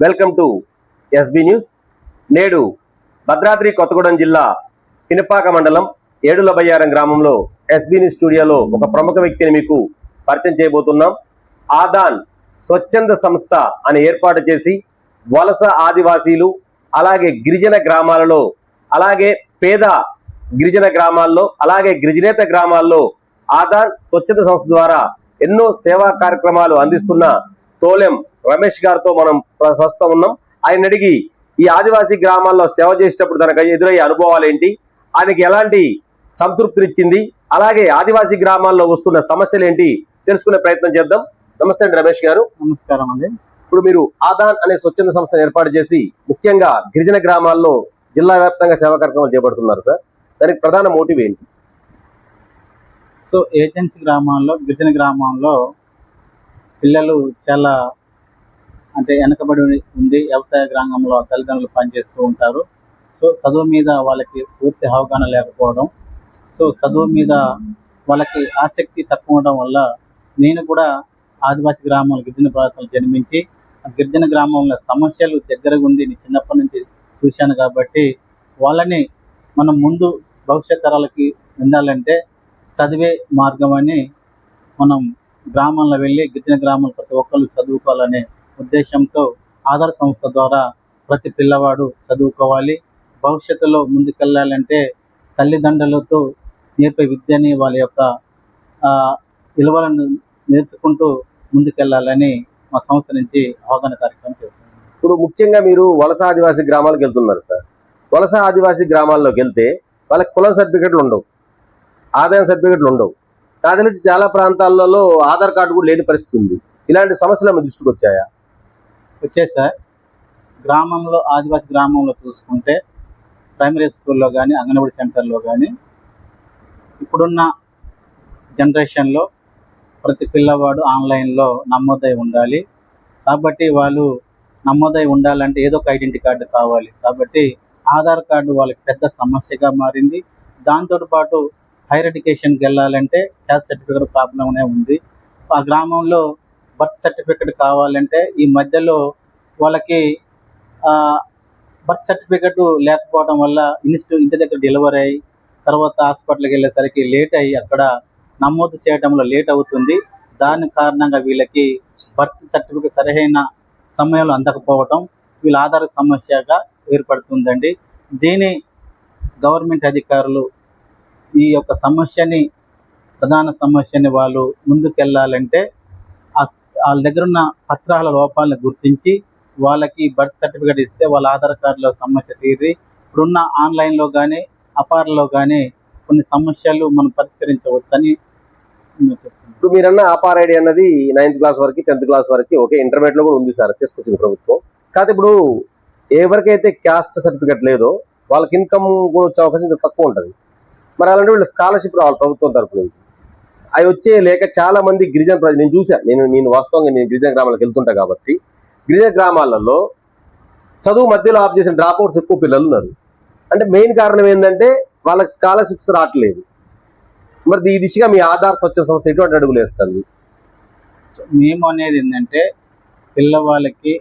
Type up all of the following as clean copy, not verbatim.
Welcome to SB news. నేడు భద్రాద్రి కొత్తగూడెం జిల్లా పినపాక మండలం ఏడుల బయ్యారం గ్రామంలో ఎస్బీ న్యూస్ స్టూడియోలో ఒక ప్రముఖ వ్యక్తిని మీకు పరిచయం చేయబోతున్నాం. ఆదాన్ స్వచ్ఛంద సంస్థ అని ఏర్పాటు చేసి వలస ఆదివాసీలు అలాగే గిరిజన గ్రామాలలో అలాగే పేద గిరిజన గ్రామాల్లో అలాగే గిరిజనేత గ్రామాల్లో ఆదాన్ స్వచ్ఛంద సంస్థ ద్వారా ఎన్నో సేవా కార్యక్రమాలు అందిస్తున్న తోలెం రమేష్ గారితో మనం ప్రస్తుతం ఉన్నాం. ఆయన అడిగి ఈ ఆదివాసీ గ్రామాల్లో సేవ చేసేటప్పుడు తనకు ఎదురయ్యే అనుభవాలు ఏంటి, ఆయనకి ఎలాంటి సంతృప్తినిచ్చింది, అలాగే ఆదివాసీ గ్రామాల్లో వస్తున్న సమస్యలు ఏంటి తెలుసుకునే ప్రయత్నం చేద్దాం. నమస్తే అండి రమేష్ గారు. నమస్కారం అండి. ఇప్పుడు మీరు ఆదాన్ అనే స్వచ్ఛంద సంస్థను ఏర్పాటు చేసి ముఖ్యంగా గిరిజన గ్రామాల్లో జిల్లా వ్యాప్తంగా సేవా కార్యక్రమాలు చేపడుతున్నారు సార్. దానికి ప్రధాన మోటివ్ ఏంటి? సో ఏజెన్సీ గ్రామాల్లో గిరిజన గ్రామంలో పిల్లలు చాలా వెనకబడి ఉంది. వ్యవసాయ గ్రామంలో తల్లిదండ్రులు పనిచేస్తూ ఉంటారు. సో చదువు మీద వాళ్ళకి పూర్తి అవగాహన లేకపోవడం, సో చదువు మీద వాళ్ళకి ఆసక్తి తక్కువ ఉండడం వల్ల నేను కూడా ఆదివాసీ గ్రామాలు గిరిజన ప్రాంతాలు జన్మించి ఆ గిరిజన గ్రామంలో సమస్యలు దగ్గరగా ఉండి చిన్నప్పటి నుంచి చూశాను. కాబట్టి వాళ్ళని మనం ముందు భవిష్యత్ తరాలకి ఉండాలంటే చదివే మార్గం అని మనం గ్రామాల్లో వెళ్ళి గిరిజన గ్రామాలు ప్రతి ఒక్కరు చదువుకోవాలనే ఉద్దేశంతో ఆధార్ సంస్థ ద్వారా ప్రతి పిల్లవాడు చదువుకోవాలి. భవిష్యత్తులో ముందుకెళ్ళాలంటే తల్లిదండ్రులతో నేర్పే విద్యని వాళ్ళ యొక్క విలువలను నేర్చుకుంటూ ముందుకెళ్ళాలని మా సంస్థ నుంచి అవగాహన కార్యక్రమం చేస్తున్నాం. ఇప్పుడు ముఖ్యంగా మీరు వలస ఆదివాసీ గ్రామాలకు వెళ్తున్నారు సార్. వలస ఆదివాసీ గ్రామాల్లోకి వెళ్తే వాళ్ళకి కులం సర్టిఫికెట్లు ఉండవు, ఆదాయ సర్టిఫికెట్లు ఉండవు. నాకు తెలిసి చాలా ప్రాంతాలలో ఆధార్ కార్డు కూడా లేని పరిస్థితి ఉంది. ఇలాంటి సమస్యలు మీ దృష్టికి వచ్చాయా? వచ్చాయి సార్. గ్రామంలో ఆదివాసీ గ్రామంలో చూసుకుంటే ప్రైమరీ స్కూల్లో కానీ అంగన్వాడీ సెంటర్లో కానీ ఇప్పుడున్న జనరేషన్లో ప్రతి పిల్లవాడు ఆన్లైన్లో నమోదై ఉండాలి. కాబట్టి వాళ్ళు నమోదై ఉండాలంటే ఏదో ఒక ఐడెంటిటీ కార్డు కావాలి. కాబట్టి ఆధార్ కార్డు వాళ్ళకి పెద్ద సమస్యగా మారింది. దాంతోపాటు హైయర్ ఎడ్యుకేషన్కి వెళ్ళాలంటే క్యాస్ట్ సర్టిఫికేట్ ప్రాబ్లమ్నే ఉంది. ఆ గ్రామంలో బర్త్ సర్టిఫికేట్ కావాలంటే ఈ మధ్యలో వాళ్ళకి బర్త్ సర్టిఫికేట్ లేకపోవడం వల్ల ఇంటి దగ్గర డెలివరీ అయ్యి తర్వాత హాస్పిటల్కి వెళ్ళేసరికి లేట్ అయ్యి అక్కడ నమోదు చేయడంలో లేట్ అవుతుంది. దాని కారణంగా వీళ్ళకి బర్త్ సర్టిఫికేట్ సరైన సమయంలో అందకపోవటం వీళ్ళ ఆధార సమస్యగా ఏర్పడుతుందండి. దీని గవర్నమెంట్ అధికారులు ఈ యొక్క ప్రధాన సమస్యని వాళ్ళు ముందుకెళ్ళాలంటే వాళ్ళ దగ్గర ఉన్న పత్రాల లోపాలను గుర్తించి వాళ్ళకి బర్త్ సర్టిఫికేట్ ఇస్తే వాళ్ళ ఆధార్ కార్డులో సమస్య తీరి ఇప్పుడున్న ఆన్లైన్లో కానీ అపార్లో కానీ కొన్ని సమస్యలు మనం పరిష్కరించవచ్చని ఇప్పుడు మీరన్న ఆపార్ ఐడి అన్నది 9th క్లాస్ వరకు 10th క్లాస్ వరకు ఓకే, ఇంటర్మీడియట్ లో కూడా ఉంది సార్, తీసుకొచ్చింది ప్రభుత్వం. కాదు ఇప్పుడు ఎవరికైతే క్యాస్ట్ సర్టిఫికేట్ లేదో వాళ్ళకి ఇన్కమ్ కూడా వచ్చే అవకాశం తక్కువ ఉంటుంది. మరి అలాంటి వీళ్ళు స్కాలర్షిప్ రావాలి ప్రభుత్వం తరపు నుంచి. అవి వచ్చే లేక చాలా మంది గిరిజన ప్రజలు నేను చూసా. నేను వాస్తవంగా గిరిజన గ్రామాలకు వెళ్తుంటా కాబట్టి గిరిజన గ్రామాలలో చదువు మధ్యలో ఆఫ్ చేసిన డ్రాప్ అవుట్స్ ఎక్కువ పిల్లలు ఉన్నారు. అంటే మెయిన్ కారణం ఏంటంటే వాళ్ళకి స్కాలర్షిప్స్ రావట్లేదు. మరి ఈ దిశగా మీ ఆధార్ స్వచ్ఛ సంస్థ ఎటువంటి అడుగులు వేస్తుంది? మేము అనేది ఏంటంటే పిల్లవాళ్ళకి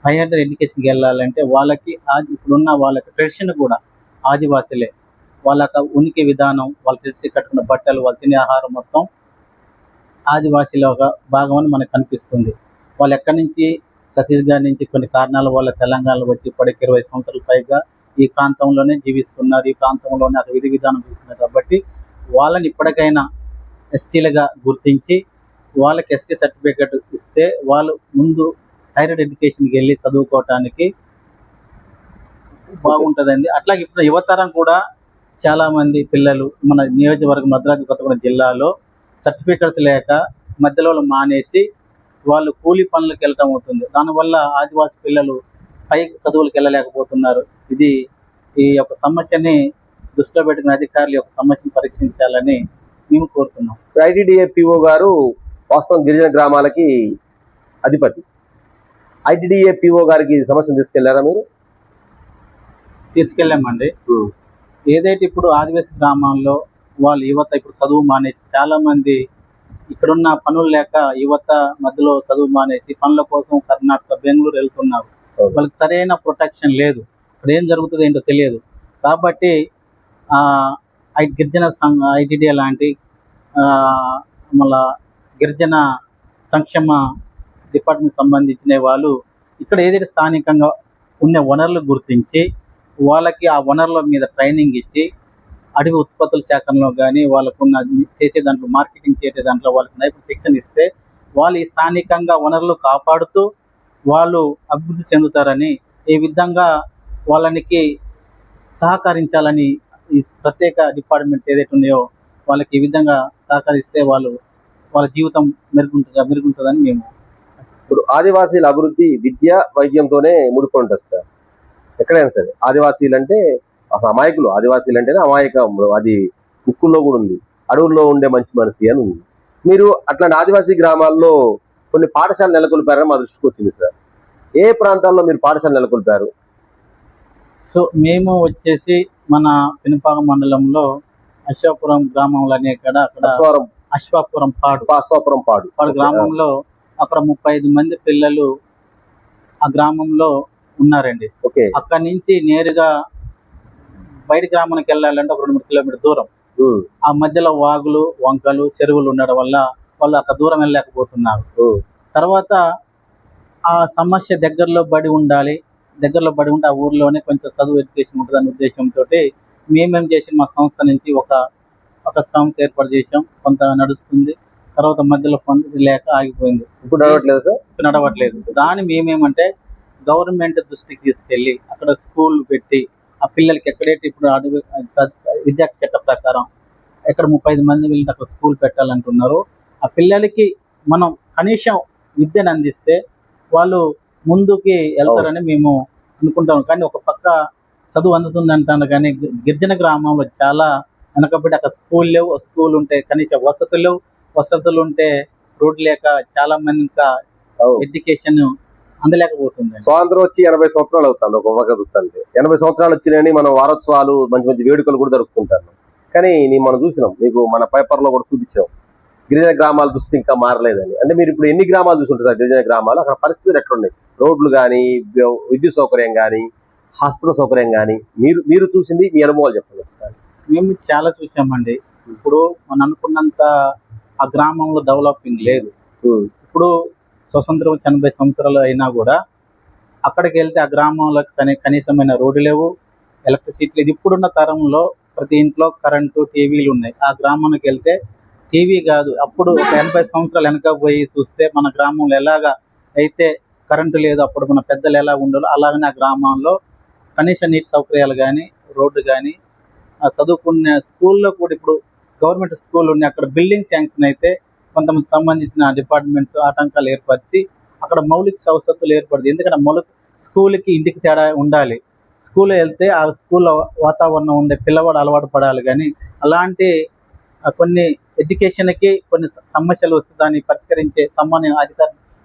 హైయర్ ఎడ్యుకేషన్కి వెళ్ళాలంటే వాళ్ళకి ఇప్పుడున్న వాళ్ళకి ట్రెడిషన్ కూడా ఆదివాసులే. వాళ్ళ ఉనికి విధానం, వాళ్ళు తెలిసి కట్టుకున్న బట్టలు, వాళ్ళు తినే ఆహారం మొత్తం ఆదివాసీల ఒక భాగం అని మనకు కనిపిస్తుంది. వాళ్ళు ఎక్కడి నుంచి ఛత్తీస్గఢ్ నుంచి కొన్ని కారణాల వల్ల తెలంగాణలో వచ్చి ఇప్పటికి 20 సంవత్సరాల పైగా ఈ ప్రాంతంలోనే జీవిస్తున్నారు. ఈ ప్రాంతంలోనే అది విధి విధానం చూస్తున్నారు. కాబట్టి వాళ్ళని ఇప్పటికైనా ఎస్టీలుగా గుర్తించి వాళ్ళకి ఎస్టీ సర్టిఫికేట్ ఇస్తే వాళ్ళు ముందు హైయర్ ఎడ్యుకేషన్కి వెళ్ళి చదువుకోవటానికి బాగుంటుందండి. అట్లాగే ఇప్పుడు యువతరం కూడా చాలామంది పిల్లలు మన నియోజకవర్గం భద్రాద్రి కొత్తగూడెం జిల్లాలో సర్టిఫికేట్స్ లేక మధ్యలో మానేసి వాళ్ళు కూలీ పనులకు వెళ్ళటం అవుతుంది. దానివల్ల ఆదివాసీ పిల్లలు పై చదువులకు వెళ్ళలేకపోతున్నారు. ఈ యొక్క సమస్యని దృష్టిలో పెట్టుకున్న అధికారులు యొక్క సమస్యను పరీక్షించాలని మేము కోరుతున్నాం. ఐటీడీఏ పిఓ గారు వాస్తవం గిరిజన గ్రామాలకి అధిపతి. ఐటీడీఏ పిఓ గారికి సమస్యను తీసుకెళ్లారా మీరు? తీసుకెళ్ళామండి. ఏదైతే ఇప్పుడు ఆదివాసీ గ్రామాల్లో వాళ్ళ యువత ఇప్పుడు చదువు మానేసి చాలామంది ఇక్కడున్న పనులు లేక యువత మధ్యలో చదువు మానేసి పనుల కోసం కర్ణాటక, బెంగళూరు వెళ్తున్నారు. అవును. వాళ్ళకి సరైన ప్రొటెక్షన్ లేదు. ఇక్కడ ఏం జరుగుతుందో ఏంటో తెలియదు. కాబట్టి గిరిజన సంఘ ఐటీడీఏ లాంటి మళ్ళా గిరిజన సంక్షేమ డిపార్ట్మెంట్ సంబంధించిన వాళ్ళు ఇక్కడ ఏదైతే స్థానికంగా ఉన్న వనరులు గుర్తించి వాళ్ళకి ఆ వనరుల మీద ట్రైనింగ్ ఇచ్చి అడవి ఉత్పత్తుల సేకరణలో కానీ వాళ్ళకున్న చేసే దాంట్లో మార్కెటింగ్ చేసే దాంట్లో వాళ్ళకి నైపుణ్య శిక్షణ ఇస్తే వాళ్ళు ఈ స్థానికంగా వనరులు కాపాడుతూ వాళ్ళు అభివృద్ధి చెందుతారని, ఈ విధంగా వాళ్ళకి సహకరించాలని ఈ ప్రత్యేక డిపార్ట్మెంట్స్ ఏదైతే ఉన్నాయో వాళ్ళకి ఈ విధంగా సహకరిస్తే వాళ్ళ జీవితం మెరుగుంటుందని మేము. ఇప్పుడు ఆదివాసీల అభివృద్ధి విద్య, వైద్యంతోనే ముడిపడి ఉంటుంది సార్. ఎక్కడైనా సరే ఆదివాసీలు అంటే అసలు అమాయకులు. ఆదివాసీలు అంటేనే అమాయకం. అది బుక్కుల్లో కూడా ఉంది, అడవుల్లో ఉండే మంచి మనిషి అని ఉంది. మీరు అట్లాంటి ఆదివాసీ గ్రామాల్లో కొన్ని పాఠశాలలు నెలకొల్పారని మా దృష్టికి వచ్చింది సార్. ఏ ప్రాంతాల్లో మీరు పాఠశాల నెలకొల్పారు? సో మేము వచ్చేసి మన పినపాక మండలంలో అశ్వాపురం గ్రామంలో అనే అక్కడ అశ్వాపురం పాడు గ్రామంలో అక్కడ 35 మంది పిల్లలు ఆ గ్రామంలో ఉన్నారండి. ఓకే. అక్కడి నుంచి నేరుగా బయట గ్రామానికి వెళ్ళాలంటే ఒక 2-3 కిలోమీటర్ దూరం. ఆ మధ్యలో వాగులు, వంకలు, చెరువులు ఉండడం వల్ల వాళ్ళు అక్కడ దూరం వెళ్ళలేకపోతున్నారు. తర్వాత ఆ సమస్య దగ్గరలో బడి ఉండాలి, దగ్గరలో బడి ఉంటే ఆ ఊర్లోనే కొంచెం చదువు ఎడ్యుకేషన్ ఉంటుందనే ఉద్దేశంతో మేమేం చేసి మా సంస్థ నుంచి ఒక సంస్థ ఏర్పాటు చేసాం. కొంత నడుస్తుంది. తర్వాత మధ్యలో ఫండ్ లేక ఆగిపోయింది. ఇప్పుడు నడవట్లేదు సార్. నడవట్లేదు. దాన్ని మేమేమంటే గవర్నమెంట్ దృష్టికి తీసుకెళ్ళి అక్కడ స్కూల్ పెట్టి ఆ పిల్లలకి ఎక్కడైతే ఇప్పుడు విద్యా చట్ట ప్రకారం ఎక్కడ 35 మంది వెళ్ళి అక్కడ స్కూల్ పెట్టాలంటున్నారు, ఆ పిల్లలకి మనం కనీసం విద్యను అందిస్తే వాళ్ళు ముందుకి వెళ్తారని మేము అనుకుంటాం. కానీ ఒక పక్క చదువు అందుతుంది అంటాను, కానీ గిరిజన గ్రామంలో చాలా వెనకబడి అక్కడ స్కూల్ లేవు. స్కూల్ ఉంటే కనీస వసతులు ఉంటే రోడ్లు లేక చాలా మంది ఇంకా ఎడ్యుకేషన్ అందలేకపోతుంది. స్వాతంత్రం వచ్చి 80 సంవత్సరాలు అవుతుంది. ఒక పక్క చూస్తుంటే 80 సంవత్సరాలు వచ్చినాయని మనం వారోత్సవాలు, మంచి మంచి వేడుకలు కూడా జరుపుకుంటాను. కానీ మనం చూసినాం, మీకు మన పేపర్లో కూడా చూపించాం, గిరిజన గ్రామాల దుస్థితి ఇంకా మారలేదని. అంటే మీరు ఇప్పుడు ఎన్ని గ్రామాలు చూసుంటారు సార్ గిరిజన గ్రామాలు? అక్కడ పరిస్థితులు ఎట్లున్నాయి? రోడ్లు కానీ, విద్యుత్ సౌకర్యం కానీ, హాస్పిటల్ సౌకర్యం కానీ మీరు చూసింది, మీ అనుభవాలు చెప్పండి సార్. మేము చాలా చూసామండి. ఇప్పుడు మనం అనుకున్నంత ఆ గ్రామంలో డెవలపింగ్ లేదు. ఇప్పుడు స్వతంత్రం 80 సంవత్సరాలు అయినా కూడా అక్కడికి వెళ్తే ఆ గ్రామంలో కనీసమైన రోడ్డు లేవు, ఎలక్ట్రిసిటీ లేదు. ఇప్పుడున్న తరంలో ప్రతి ఇంట్లో కరెంటు, టీవీలు ఉన్నాయి. ఆ గ్రామానికి వెళ్తే టీవీ కాదు, అప్పుడు ఒక 80 సంవత్సరాలు వెనక పోయి చూస్తే మన గ్రామంలో ఎలాగా అయితే కరెంటు లేదు, అప్పుడు మన పెద్దలు ఎలా ఉండాలో అలాగనే ఆ గ్రామంలో కనీస నీటి సౌకర్యాలు కానీ, రోడ్డు కానీ, చదువుకునే స్కూల్లో కూడా ఇప్పుడు గవర్నమెంట్ స్కూల్ ఉన్నాయి. అక్కడ బిల్డింగ్ శాంక్షన్ అయితే కొంతమంది సంబంధించిన డిపార్ట్మెంట్స్ ఆటంకాలు ఏర్పరిచి అక్కడ మౌలిక వసతులు ఏర్పడుతుంది. ఎందుకంటే స్కూల్కి ఇంటికి తేడా ఉండాలి. స్కూల్ వెళ్తే ఆ స్కూల్లో వాతావరణం ఉండే పిల్లవాడు అలవాటు పడాలి. కానీ అలాంటి కొన్ని ఎడ్యుకేషన్కి కొన్ని సమస్యలు వస్తే దాన్ని పరిష్కరించే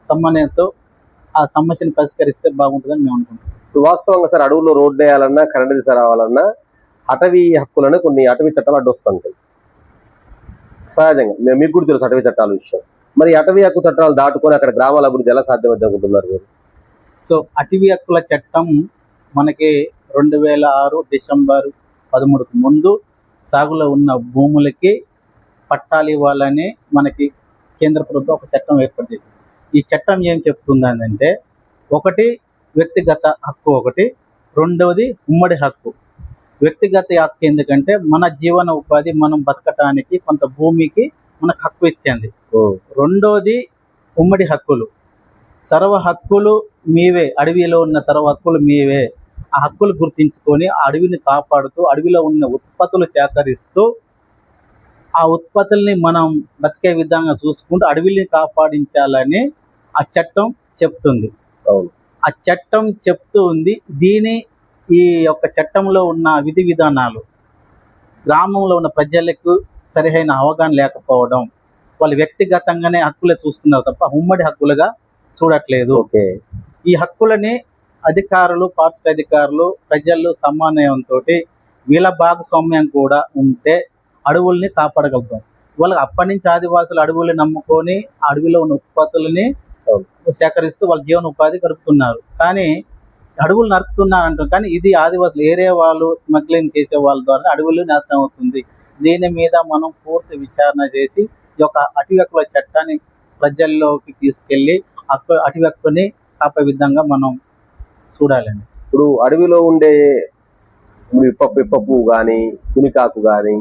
సమన్వయంతో ఆ సమస్యను పరిష్కరిస్తే బాగుంటుందని మేము అనుకుంటున్నాం. వాస్తవంగా సార్, అడవుల్లో రోడ్డు వేయాలన్నా, కరెంటు తీసుకురావాలన్నా అటవీ హక్కులను కొన్ని అటవీ చట్టాలు అడ్డొస్తుంటాయి సహజంగా. మీకు కూడా తెలుసు అటవీ చట్టాల విషయం. మరి అటవీ హక్కు చట్టాలు దాటుకొని అక్కడ గ్రామాల అభివృద్ధి ఎలా సాధ్యమవుతుంది అనుకుంటున్నారు మీరు? సో అటవీ హక్కుల చట్టం మనకి 2006 డిసెంబర్ 13కు ముందు సాగులో ఉన్న భూములకి పట్టాలు ఇవ్వాలని మనకి కేంద్ర ప్రభుత్వం ఒక చట్టం ఏర్పాటు చేసింది. ఈ చట్టం ఏం చెప్తుందంటే, ఒకటి వ్యక్తిగత హక్కు, రెండవది ఉమ్మడి హక్కు. వ్యక్తిగత హక్కు ఎందుకంటే మన జీవన ఉపాధి, మనం బతకటానికి కొంత భూమికి మనకు హక్కు ఇచ్చింది. రెండోది ఉమ్మడి హక్కులు. సర్వ హక్కులు మీవే, అడవిలో ఉన్న సర్వ హక్కులు మీవే. ఆ హక్కులు గుర్తించుకొని అడవిని కాపాడుతూ, అడవిలో ఉన్న ఉత్పత్తులు సేకరిస్తూ, ఆ ఉత్పత్తుల్ని మనం బతికే విధంగా చూసుకుంటూ అడవిని కాపాడించాలని ఆ చట్టం చెప్తుంది. ఆ చట్టం చెప్తూ ఉంది. ఈ యొక్క చట్టంలో ఉన్న విధి విధానాలు గ్రామంలో ఉన్న ప్రజలకు సరైన అవగాహన లేకపోవడం, వాళ్ళు వ్యక్తిగతంగానే హక్కులే చూస్తున్నారు తప్ప ఉమ్మడి హక్కులుగా చూడట్లేదు. ఈ హక్కులని అధికారులు, పారిశుద్ధ్య అధికారులు, ప్రజలు సమన్వయంతో వీళ్ళ భాగస్వామ్యం కూడా ఉంటే అడవుల్ని కాపాడగలుగుతాం. వాళ్ళకి అప్పటి నుంచి ఆదివాసులు అడవులు నమ్ముకొని ఆ అడవిలో ఉన్న ఉత్పత్తులని సేకరిస్తూ వాళ్ళ జీవన ఉపాధి గడుపుతున్నారు. కానీ అడవులు నరుకుతున్నారు అంటారు, కానీ ఇది ఆదివాసులు ఏరే వాళ్ళు స్మగ్లింగ్ చేసే వాళ్ళ ద్వారా అడవులు నాశనం అవుతుంది. దీని మీద మనం పూర్తి విచారణ చేసి ఈ యొక్క అటవీ హక్కుల చట్టాన్ని ప్రజల్లోకి తీసుకెళ్లి అటవీ హక్కుని కాపే విధంగా మనం చూడాలండి. ఇప్పుడు అడవిలో ఉండే విప్ప పువ్వు కానీ, తునికాకు కానీ,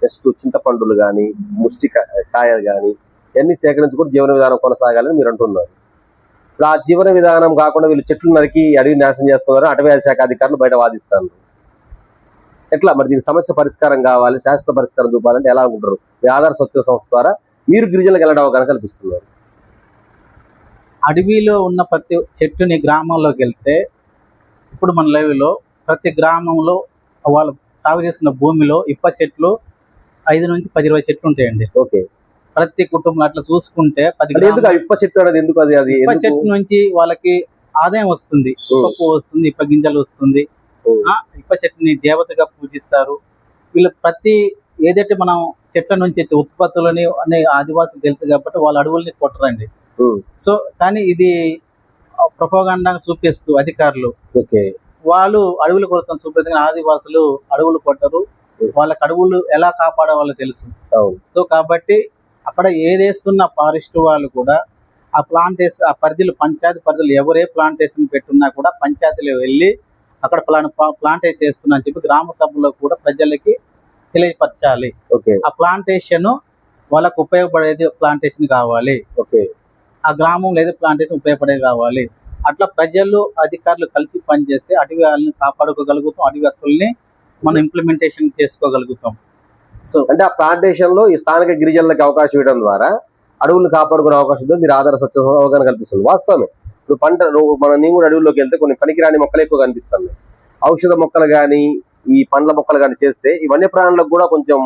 నెక్స్ట్ చింతపండులు కానీ, ముష్టి కాయలు కానీ ఇవన్నీ సేకరించుకుని జీవన విధానం కొనసాగాలని మీరు అంటున్నారు. ఇప్పుడు ఆ జీవన విధానం కాకుండా వీళ్ళు చెట్లు నరికి అడవి నాశనం చేస్తున్నారు, అటవీ శాఖ అధికారులు బయట వాదిస్తారు. ఎట్లా మరి దీని సమస్య పరిష్కారం కావాలి, శాశ్వత పరిష్కారం చూపాలంటే ఎలా అనుకుంటారు? మీ ఆధార స్వచ్ఛత సంస్థ ద్వారా మీరు గిరిజనులకు వెళ్ళడం అవగాహన కల్పిస్తున్నారు. అడవిలో ఉన్న ప్రతి చెట్టుని గ్రామంలోకి వెళ్తే, ఇప్పుడు మన లైవ్లో ప్రతి గ్రామంలో వాళ్ళు సాగు చేసుకున్న భూమిలో ఇప్ప చెట్లు 5 నుంచి 10-20 చెట్లు ఉంటాయండి. ఓకే, ప్రతి కుటుంబం అట్లా చూసుకుంటే 10 ఎందుకు ఇప్ప చెట్టు అనేది ఎందుకు అది ఇప్ప చెట్టు నుంచి వాళ్ళకి ఆదాయం వస్తుంది, ఇప్ప పువ్వు వస్తుంది, ఇప్ప గింజలు వస్తుంది. ఇప్ప చెట్టుని దేవతగా పూజిస్తారు వీళ్ళు. ప్రతి ఏదైతే మనం చెట్ల నుంచి ఉత్పత్తులని అనే ఆదివాసులు తెలుసు కాబట్టి వాళ్ళు అడవుల్ని కొట్టరండి. సో కానీ ఇది ప్రొపగండా చూపిస్తూ అధికారులు వాళ్ళు అడవులు కొడతాం చూపిస్తే ఆదివాసులు అడవులు కొట్టరు, వాళ్ళకి అడవులు ఎలా కాపాడవాలో తెలుసు. సో కాబట్టి అక్కడ ఏదేస్తున్న ఫారెస్ట్ వాళ్ళు కూడా ఆ ప్లాంటేషన్ ఆ పరిధిలో పంచాయతీ పరిధిలో ఎవరే ప్లాంటేషన్ పెట్టున్నా కూడా పంచాయతీలో వెళ్ళి అక్కడ ప్లాంటేషన్ చేస్తున్నా అని చెప్పి గ్రామ సభలో కూడా ప్రజలకి తెలియపరచాలి. ఆ ప్లాంటేషన్ వాళ్ళకు ఉపయోగపడేది ప్లాంటేషన్ కావాలి, ఆ గ్రామంలో ఏదో ప్లాంటేషన్ ఉపయోగపడేది కావాలి. అట్లా ప్రజలు అధికారులు కలిసి పనిచేస్తే అటవీ వాళ్ళని కాపాడుకోగలుగుతాం, అటవీ హక్కుల్ని మనం ఇంప్లిమెంటేషన్ చేసుకోగలుగుతాం. సో అంటే ఆ ప్లాంటేషన్ లో ఈ స్థానిక గిరిజనులకు అవకాశం ఇవ్వడం ద్వారా అడవులను కాపాడుకునే అవకాశంతో మీరు ఆధార స్వచ్ఛత అవగాహన కల్పిస్తుంది. వాస్తవమే, ఇప్పుడు నేను కూడా అడవుల్లోకి వెళ్తే కొన్ని పనికిరాని మొక్కలు ఎక్కువ కనిపిస్తుంది. ఔషధ మొక్కలు కానీ ఈ పండ్ల మొక్కలు కానీ చేస్తే ఈ వన్యప్రాణులకు కూడా కొంచెం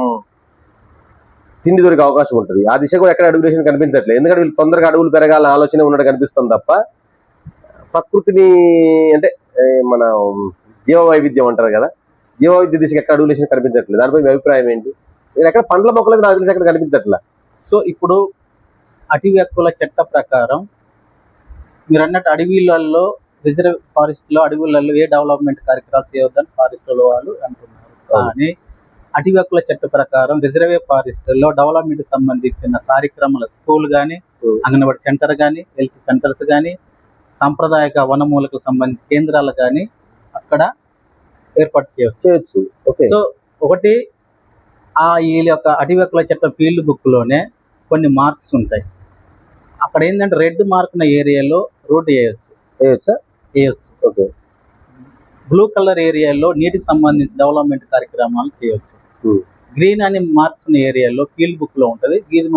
తిండి దొరికే అవకాశం ఉంటుంది. ఆ దిశ కూడా ఎక్కడ అడుగులేషన్ కనిపించట్లేదు. ఎందుకంటే వీళ్ళు తొందరగా అడవులు పెరగాలని ఆలోచన ఉన్నట్టు కనిపిస్తుంది తప్ప ప్రకృతిని అంటే మన జీవ వైవిధ్యం అంటారు కదా, జీవ వైవిధ్య దిశగా ఎక్కడ అడుగులేషన్ కనిపించట్లేదు. దానిపై మీ అభిప్రాయం ఏంటి? ఎక్కడ పండ్ల మొక్కలకు నాకు తెలిసి ఎక్కడ కనిపించట్లా. సో ఇప్పుడు అటవీ హక్కుల చట్ట ప్రకారం మీరు అన్నట్టు అడవిలలో రిజర్వ్ ఫారెస్ట్ లో అడవులలో ఏ డెవలప్మెంట్ కార్యక్రమాలు చేయవద్దని ఫారెస్ట్ వాళ్ళు అంటున్నారు. కానీ అటవీ హక్కుల చట్ట ప్రకారం రిజర్వే ఫారెస్ట్ లో డెవలప్మెంట్ సంబంధించిన కార్యక్రమాలు స్కూల్ కానీ, అంగన్వాడీ సెంటర్ కానీ, హెల్త్ సెంటర్స్ కానీ, సాంప్రదాయక వనమూలకు సంబంధించిన కేంద్రాలు కానీ అక్కడ ఏర్పాటు చేయవచ్చు. సో ఒకటి ఈ యొక్క అటవీ హక్కుల చట్టం ఫీల్డ్ బుక్ లోనే కొన్ని మార్క్స్ ఉంటాయి. అక్కడ ఏంటంటే రెడ్ మార్క్ ఉన్న ఏరియాలో రోడ్డు వేయచ్చు. బ్లూ కలర్ ఏరియాలో నీటికి సంబంధించిన డెవలప్మెంట్ కార్యక్రమాలు చేయవచ్చు. గ్రీన్ అని మార్క్స్ ఉన్న ఏరియాలో ఫీల్డ్ బుక్ లో ఉంటుంది, గ్రీన్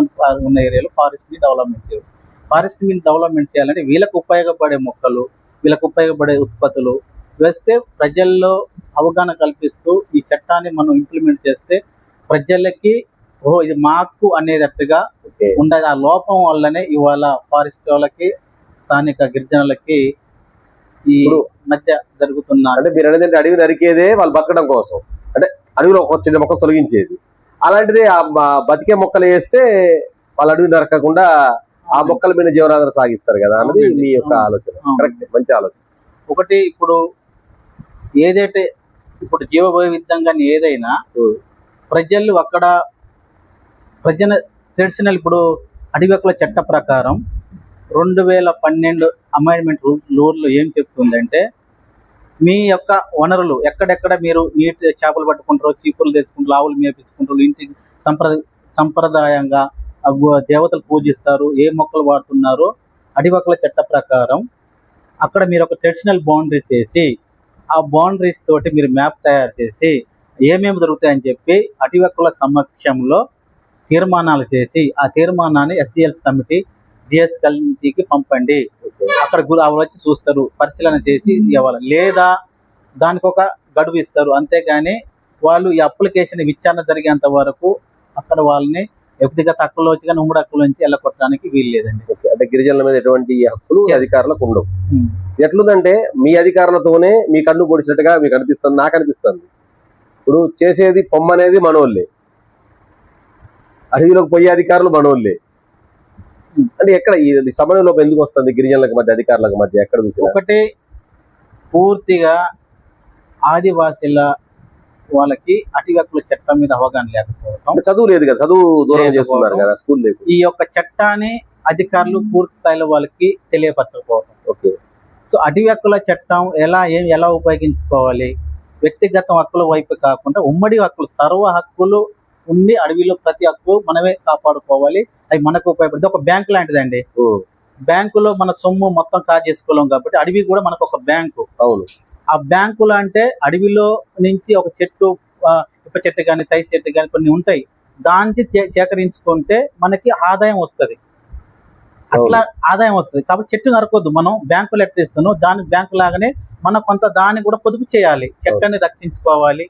ఉన్న ఏరియాలో ఫారెస్ట్ ని డెవలప్మెంట్ చేయవచ్చు. ఫారెస్ట్ ని డెవలప్మెంట్ చేయాలంటే వీళ్ళకు ఉపయోగపడే మొక్కలు, వీళ్ళకు ఉపయోగపడే ఉత్పత్తులు వేస్తే ప్రజల్లో అవగాహన కల్పిస్తూ ఈ చట్టాన్ని మనం ఇంప్లిమెంట్ చేస్తే ప్రజలకి ఇది మాకు అనేటట్టుగా ఉండదు. ఆ లోపం వల్లనే ఇవాళ ఫారెస్ట్ వాళ్ళకి స్థానిక గిరిజనులకి ఈ మధ్య జరుగుతున్న అంటే మీరు అనేది అడవి నరికేదే వాళ్ళు బతకడం కోసం, అంటే అడవిలో ఒక చిన్న మొక్క తొలగించేది, అలాంటిది ఆ బతికే మొక్కలు వేస్తే వాళ్ళు అడవి నరకకుండా ఆ మొక్కల మీద జీవనాధారం సాగిస్తారు కదా అన్నది మీ యొక్క ఆలోచన. కరెక్ట్, మంచి ఆలోచన. ఒకటి ఇప్పుడు ఏదైతే ఇప్పుడు జీవ వైవిధ్యంగా ఏదైనా ప్రజలు అక్కడ ట్రెడిషనల్ ఇప్పుడు అటవీ హక్కుల చట్ట ప్రకారం 2012 అమెండ్మెంట్ రూల్లో ఏం చెప్తుందంటే మీ యొక్క వనరులు ఎక్కడెక్కడ మీరు నీటి చేపలు పట్టుకుంటారో, చీపులు తెచ్చుకుంటారు, ఆవులు మేపించుకుంటారు, ఇంటికి సంప్రదాయంగా దేవతలు పూజిస్తారు, ఏ మొక్కలు వాడుతున్నారో అటవీ హక్కుల చట్ట ప్రకారం అక్కడ మీరు ఒక ట్రెడిషనల్ బౌండరీస్ వేసి ఆ బౌండరీస్ తోటి మీరు మ్యాప్ తయారు చేసి ఏమేమి దొరుకుతాయని చెప్పి అటవీ హక్కుల సమక్షంలో తీర్మానాలు చేసి ఆ తీర్మానాన్ని ఎస్డిఎల్స్ కమిటీ, డిఎస్ కమిటీకి పంపండి. అక్కడ వాళ్ళు వచ్చి చూస్తారు, పరిశీలన చేసి ఇవ్వాలి, లేదా దానికి ఒక గడువు ఇస్తారు. అంతేగాని వాళ్ళు ఈ అప్లికేషన్ విచారణ జరిగేంత వరకు అక్కడ వాళ్ళని వ్యక్తిగత హక్కులోంచి కానీ ఉమ్మడి హక్కులోంచి వెళ్ళగొట్టడానికి వీలు లేదండి. అంటే గిరిజనుల మీద ఎటువంటి హక్కులు అధికారులకు ఉండవు. ఎట్లుందంటే మీ అధికారులతోనే మీ కన్ను పొడిచినట్టుగా మీకు అనిపిస్తుంది, నాకు అనిపిస్తుంది. ఇప్పుడు చేసేది పొమ్మనేది మనోళ్ళే, అడవిలోకి పోయే అధికారులు మనోళ్ళే. అంటే ఎక్కడ ఈ సమన్వయ లోపం ఎందుకు వస్తుంది గిరిజనులకు మధ్య అధికారులకు మధ్య ఎక్కడ చూసినా? ఒకటి పూర్తిగా ఆదివాసీల వాళ్ళకి అటవీ హక్కుల చట్టం మీద అవగాహన లేకపోవడం, అంటే చదువు లేదు కదా, చదువు దూరం చేస్తున్నారు కదా, స్కూల్ లేదు. ఈ యొక్క చట్టాన్ని అధికారులు పూర్తి స్థాయిలో వాళ్ళకి తెలియపరచకపోవడం. ఓకే. సో అటవీ హక్కుల చట్టం ఎలా ఉపయోగించుకోవాలి, వ్యక్తిగత హక్కుల వైపు కాకుండా ఉమ్మడి హక్కులు, సర్వ హక్కులు ఉండి అడవిలో ప్రతి హక్కు మనమే కాపాడుకోవాలి. అవి మనకు ఉపయోగపడుతుంది. ఒక బ్యాంకు లాంటిదండి. బ్యాంకులో మన సొమ్ము మొత్తం చేసుకోలేం కాబట్టి అడవి కూడా మనకు ఒక బ్యాంకు. అవును. ఆ బ్యాంకులు అంటే అడవిలో నుంచి ఒక చెట్టు, ఇప్ప చెట్టు కానీ తై చెట్టు కానీ కొన్ని ఉంటాయి, దానికి సేకరించుకుంటే మనకి ఆదాయం వస్తుంది. అట్లా ఆదాయం వస్తుంది కాబట్టి చెట్టు నరకొద్దు. మనం బ్యాంకులు ఎట్లా ఇస్తున్నాం దాని బ్యాంకు లాగానే మనం కొంత దాన్ని కూడా పొదుపు చేయాలి. చెట్లని రక్షించుకోవాలి.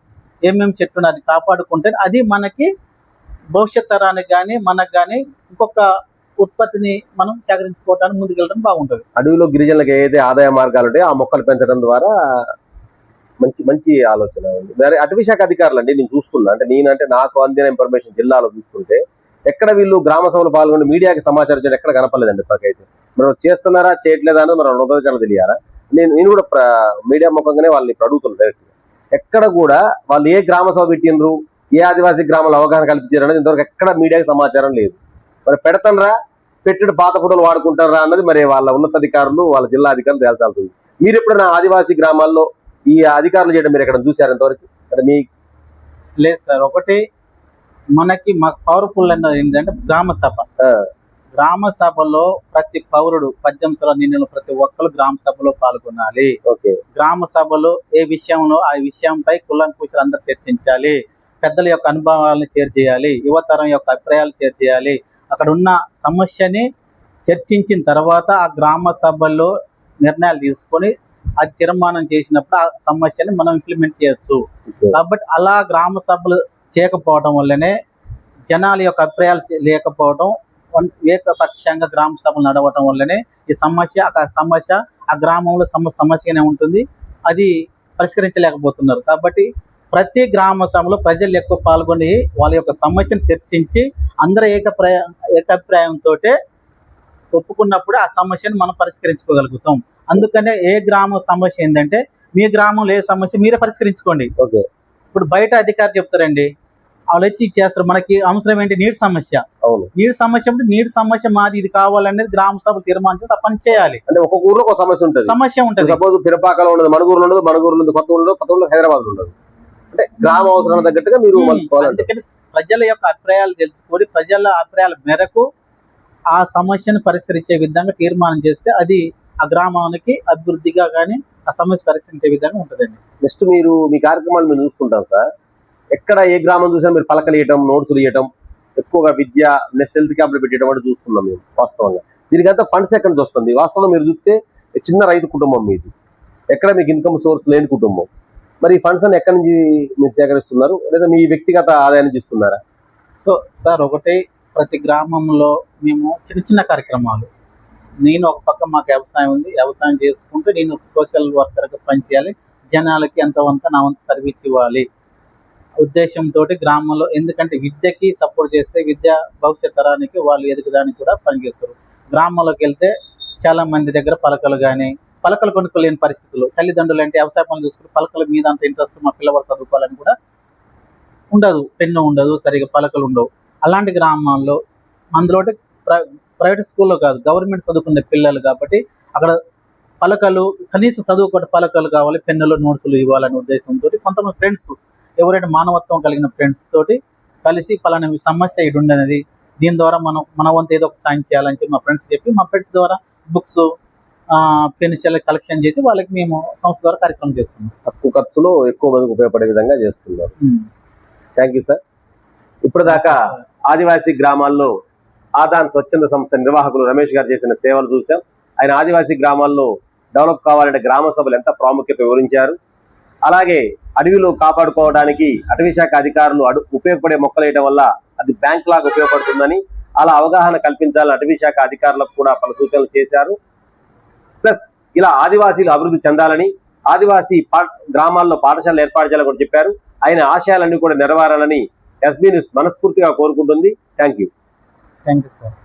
ఏమేమి చెట్టును అది కాపాడుకుంటే అది మనకి భవిష్యత్ తరానికి కానీ మనకు కానీ ఇంకొక ఉత్పత్తిని మనం సేకరించుకోవడానికి ముందుకెళ్ళడం బాగుంటుంది. అడవిలో గిరిజనులకు ఏదైతే ఆదాయ మార్గాలు ఉంటాయో ఆ మొక్కలు పెంచడం ద్వారా మంచి మంచి ఆలోచన ఉంది. మరి అటవీ శాఖ అధికారులు అండి, నేను చూస్తున్నా, అంటే నాకు అందిన ఇన్ఫర్మేషన్ జిల్లాలో చూస్తుంటే ఎక్కడ వీళ్ళు గ్రామ సభలు పాల్గొని మీడియాకి సమాచారం చేయడం ఎక్కడ కనపడలేదండి. ఇప్పటికైతే మనం చేస్తున్నారా చేయట్లేదా అని మనం ఉదయం తెలియాలా. నేను కూడా మీడియా ముఖంగానే వాళ్ళని ఇప్పుడు అడుగుతున్నాను. ఎక్కడ కూడా వాళ్ళు ఏ గ్రామ సభ పెట్టినరు, ఏ ఆదివాసీ గ్రామాల అవగాహన కల్పించారు అనేది ఇంతవరకు ఎక్కడ మీడియాకి సమాచారం లేదు. మరి పెడతానరా, పెట్టిన పాత ఫోటోలు వాడుకుంటారా అన్నది మరి వాళ్ళ ఉన్నతాధికారులు, వాళ్ళ జిల్లా అధికారులు తేల్చాల్సి ఉంది. మీరు ఎప్పుడైనా ఆదివాసీ గ్రామాల్లో ఈ అధికారులు చేయడం మీరు ఎక్కడ చూసారు ఇంతవరకు? అంటే మీ లేదు సార్. ఒకటి మనకి మాకు పవర్ఫుల్ అన్నది ఏంటంటే గ్రామ సభలో ప్రతి పౌరుడు 18 సంవత్సరాల నిండిన ప్రతి ఒక్కరు గ్రామ సభలో పాల్గొనాలి. గ్రామ సభలో ఏ విషయంలో ఆ విషయంపై కులంకుశులు అందరూ చర్చించాలి. పెద్దల యొక్క అనుభవాలను షేర్ చేయాలి. యువతరం యొక్క అభిప్రాయాలు షేర్ చేయాలి. అక్కడ ఉన్న సమస్యని చర్చించిన తర్వాత ఆ గ్రామ సభలో నిర్ణయాలు తీసుకొని అది తీర్మానం చేసినప్పుడు ఆ సమస్యని మనం ఇంప్లిమెంట్ చేయొచ్చు. కాబట్టి అలా గ్రామ సభలు చేయకపోవడం వల్లనే జనాల యొక్క అభిప్రాయాలు లేకపోవడం, ఏకపక్షంగా గ్రామ సభలు నడవటం వల్లనే ఈ సమస్య ఆ గ్రామంలో సమస్యనే ఉంటుంది, అది పరిష్కరించలేకపోతున్నారు. కాబట్టి ప్రతి గ్రామ సభలో ప్రజలు ఎక్కువ పాల్గొని వాళ్ళ యొక్క సమస్యను చర్చించి అందరూ ఏకాభిప్రాయంతో ఒప్పుకున్నప్పుడు ఆ సమస్యను మనం పరిష్కరించుకోగలుగుతాం. అందుకనే ఏ గ్రామ సమస్య ఏంటంటే మీ గ్రామంలో ఏ సమస్య మీరే పరిష్కరించుకోండి. ఇప్పుడు బయట అధికారులు చెప్తారండి, వాళ్ళు వచ్చి ఇచ్చేస్తారు. మనకి అవసరం ఏంటి? నీటి సమస్య. నీటి సమస్య అంటే నీటి సమస్య మాది, ఇది కావాలనేది గ్రామ సభ తీర్మానించి పని చేయాలి. అంటే ఒక ఊర్లో ఒక సమస్య ఉంటుంది. సపోజ్ పిరపాకలో ఉండదు, మణుగూరులో ఉండదు, మణుగూరులో ఉండదు, కొత్త ఊళ్ళో హైదరాబాద్ లో ఉండదు. అంటే గ్రామ అవసరాల తగ్గట్టుగా మీరు అందుకని ప్రజల యొక్క అభిప్రాయాలు తెలుసుకొని ప్రజల అభిప్రాయాల మేరకు ఆ సమస్యను పరిష్కరించే విధంగా తీర్మానం చేస్తే అది ఆ గ్రామానికి అభివృద్ధిగా కానీ ఆ సమస్య పరిష్కరించే విధంగా ఉంటుందండి. నెక్స్ట్ మీరు మీ కార్యక్రమాలు మేము చూస్తుంటాం సార్. ఎక్కడ ఏ గ్రామం చూసినా మీరు పలకలు ఇవ్వటం, నోట్సులు ఇవ్వటం, ఎక్కువగా విద్య, నెక్స్ట్ హెల్త్ క్యాంపులు పెట్టడం అంటే చూస్తున్నాం మేము. వాస్తవంగా దీనికంతా ఫండ్స్ ఎక్కడి నుంచి వస్తుంది? వాస్తవంగా మీరు చూస్తే చిన్న రైతు కుటుంబం మీది, ఎక్కడ మీకు ఇన్కమ్ సోర్స్ లేని కుటుంబం. మరి ఈ ఫండ్స్ అని ఎక్కడి నుంచి మీరు సేకరిస్తున్నారు, లేదా మీ వ్యక్తిగత ఆదాయాన్ని చూస్తున్నారా? సో సార్, ఒకటి ప్రతి గ్రామంలో మేము చిన్న చిన్న కార్యక్రమాలు, నేను ఒక పక్క మాకు వ్యవసాయం ఉంది, వ్యవసాయం చేసుకుంటూ నేను సోషల్ వర్కర్గా పనిచేయాలి, జనాలకి ఎంతవంత నా వంత సర్వీస్ ఇవ్వాలి ఉద్దేశంతో గ్రామంలో, ఎందుకంటే విద్యకి సపోర్ట్ చేస్తే విద్య భవిష్యత్ తరానికి వాళ్ళు ఎదగడానికి కూడా పనిచేస్తారు. గ్రామంలోకి వెళ్తే చాలా మంది దగ్గర పలకలు కొనుక్కోలేని పరిస్థితులు, తల్లిదండ్రులు అంటే వ్యవసాయ పనులు చూసుకుంటే పలకల మీద అంత ఇంట్రెస్ట్, మా పిల్లవాడు చదువుకోవాలని కూడా ఉండదు, పెన్ను ఉండదు, సరిగా పలకలు ఉండవు. అలాంటి గ్రామాల్లో అందులో ప్రైవేట్ స్కూల్లో కాదు, గవర్నమెంట్ చదువుకునే పిల్లలు కాబట్టి అక్కడ పలకలు, కనీసం చదువుకోవడం పలకలు కావాలి, పెన్నులు, నోట్సులు ఇవ్వాలనే ఉద్దేశంతో కొంతమంది ఫ్రెండ్స్, ఎవరైనా మానవత్వం కలిగిన ఫ్రెండ్స్ తోటి కలిసి పలానా సమస్య ఇది ఉండేది, దీని ద్వారా మన వంతు ఏదో ఒక సాయం చేయాలని చెప్పి మా ఫ్రెండ్స్ చెప్పి, మా ఫ్రెండ్స్ ద్వారా బుక్స్, పెన్సిల్ కలెక్షన్ చేసి వాళ్ళకి మేము సంస్థ ద్వారా కార్యక్రమం చేస్తున్నాం. తక్కువ ఖర్చులో ఎక్కువ మందికి ఉపయోగపడే విధంగా చేస్తున్నారు. Thank you sir. ఇప్పుడు దాకా ఆదివాసీ గ్రామాల్లో ఆదాన్ స్వచ్ఛంద సంస్థ నిర్వాహకులు రమేష్ గారు చేసిన సేవలు చూసాం. ఆయన ఆదివాసీ గ్రామాల్లో డెవలప్ కావాలంటే గ్రామ సభలు ఎంత ప్రాముఖ్యత వివరించారు. అలాగే అడవిలో కాపాడుకోవడానికి అటవీ శాఖ అధికారులు ఉపయోగపడే మొక్కలు వేయడం వల్ల అది బ్యాంక్ లాగా ఉపయోగపడుతుందని, అలా అవగాహన కల్పించాలని అటవీ శాఖ అధికారులకు కూడా పలు సూచనలు చేశారు. ప్లస్ ఇలా ఆదివాసీలు అభివృద్ధి చెందాలని, ఆదివాసీ గ్రామాల్లో పాఠశాలలు ఏర్పాటు చేయాలని కూడా చెప్పారు. ఆయన ఆశయాలన్నీ కూడా నెరవేరాలని ఎస్బీ న్యూస్ మనస్ఫూర్తిగా కోరుకుంటుంది. Thank you. Thank you sir.